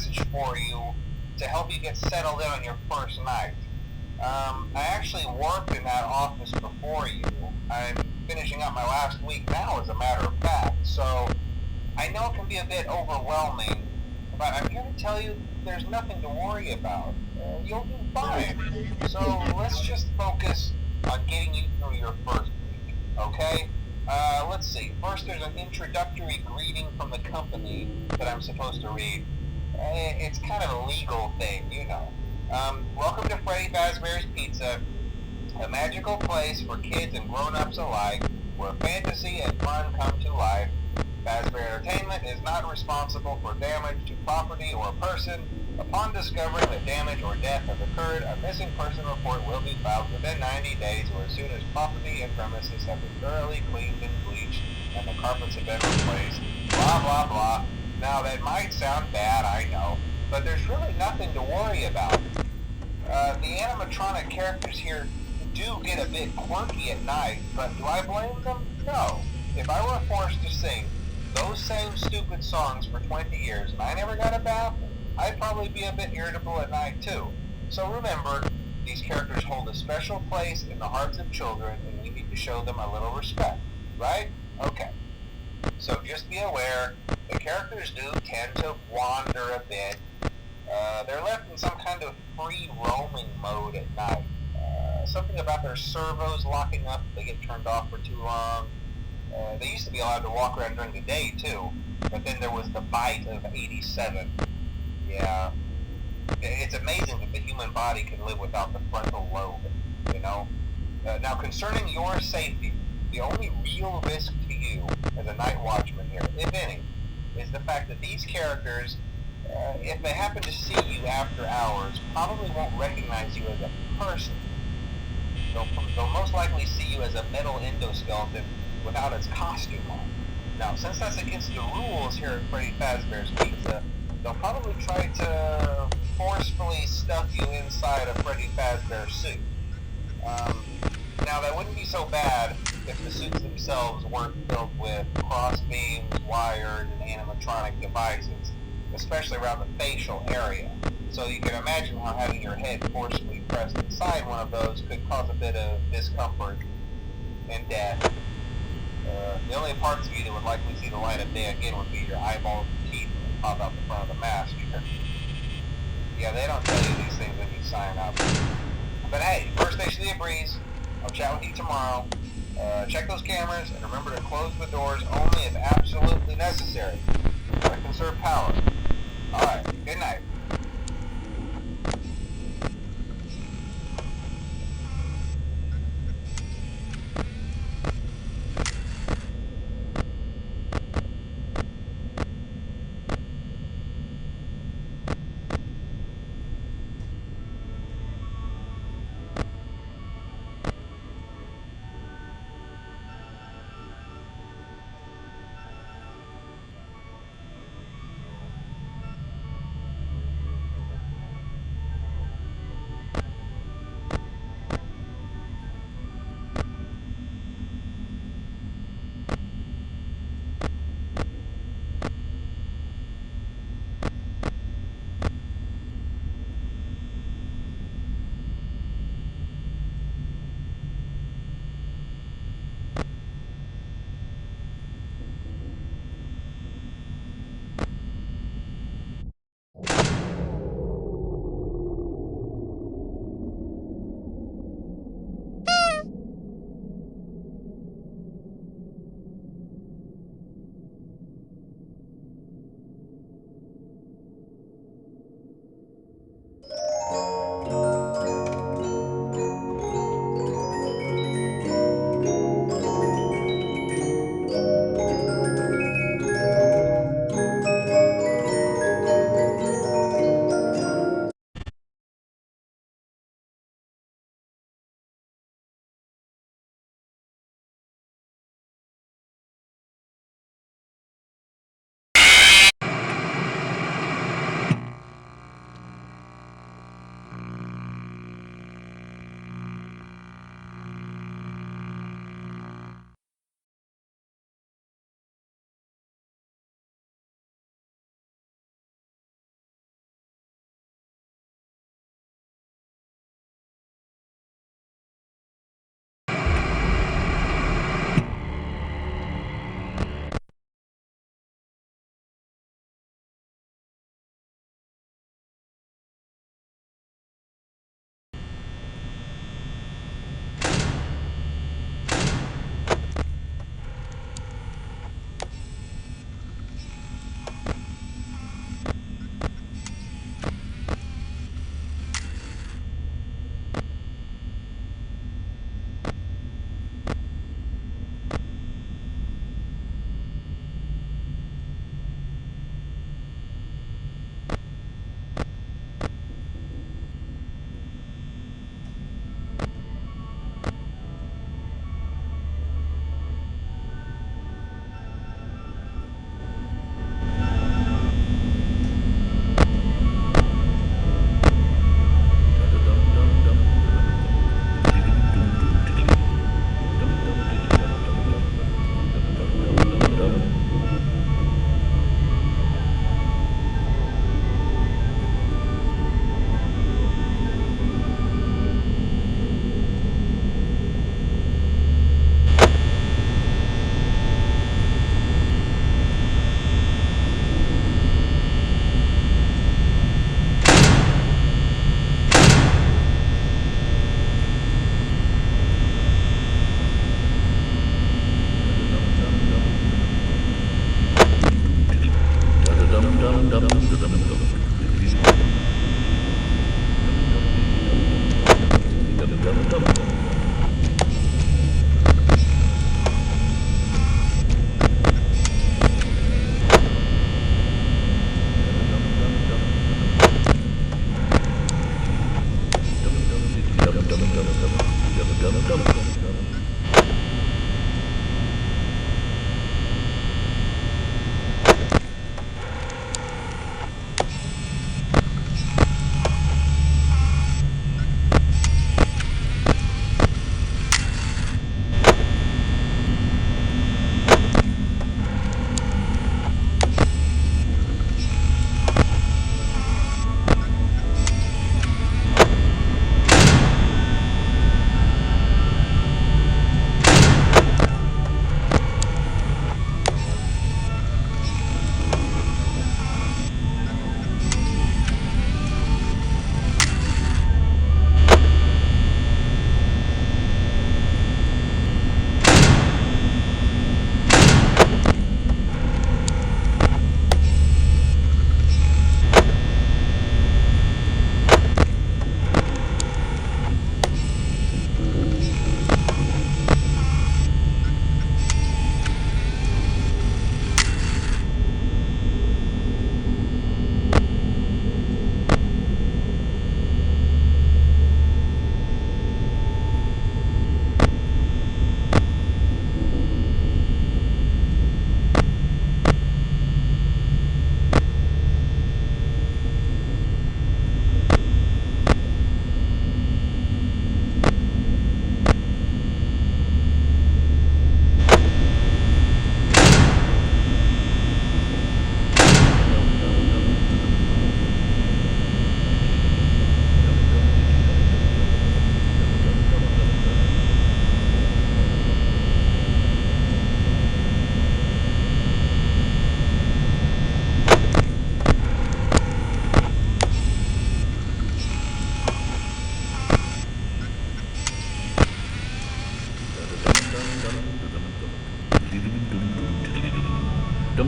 message for you to help you get settled in on your first night. I actually worked in that office before you. I'm finishing up my last week now, as a matter of fact, so I know it can be a bit overwhelming, but I'm here to tell you there's nothing to worry about. You'll do fine. So let's just focus on getting you through your first week, okay? Let's see. First, there's an introductory greeting from the company that I'm supposed to read. It's kind of a legal thing, you know. Welcome to Freddy Fazbear's Pizza, a magical place for kids and grown-ups alike, where fantasy and fun come to life. Fazbear Entertainment is not responsible for damage to property or person. Upon discovering that damage or death has occurred, a missing person report will be filed within 90 days or as soon as property and premises have been thoroughly cleaned and bleached and the carpets have been replaced. Blah, blah, blah. Now, that might sound bad, I know, but there's really nothing to worry about. The animatronic characters here do get a bit quirky at night, but do I blame them? No. If I were forced to sing those same stupid songs for 20 years and I never got a bath, I'd probably be a bit irritable at night too. So remember, these characters hold a special place in the hearts of children and we need to show them a little respect, right? Okay. So just be aware, the characters do tend to wander a bit. They're left in some kind of free roaming mode at night. Something about their servos locking up if they get turned off for too long. They used to be allowed to walk around during the day too, but then there was the bite of 87. Yeah, it's amazing that the human body can live without the frontal lobe, you know? Now, concerning your safety, the only real risk to you as a night watchman here, if any, is the fact that these characters, if they happen to see you after hours, probably won't recognize you as a person. They'll most likely see you as a metal endoskeleton without its costume on. Now, since that's against the rules here at Freddy Fazbear's Pizza, they'll probably try to forcefully stuff you inside a Freddy Fazbear suit. Now, that wouldn't be so bad if the suits themselves weren't filled with cross beams, wires, and animatronic devices, especially around the facial area. So you can imagine how having your head forcefully pressed inside one of those could cause a bit of discomfort and death. The only parts of you that would likely see the light of day again would be your eyeballs and teeth that pop out the front of the mask. Yeah, they don't tell you these things when you sign up. But hey, first station of the breeze. I'll chat with you tomorrow. Check those cameras and remember to close the doors only if absolutely necessary. Gotta conserve power. Alright, good night.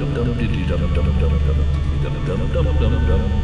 dum dum diddy dum dum dum dum dum dum dum dum dum dum.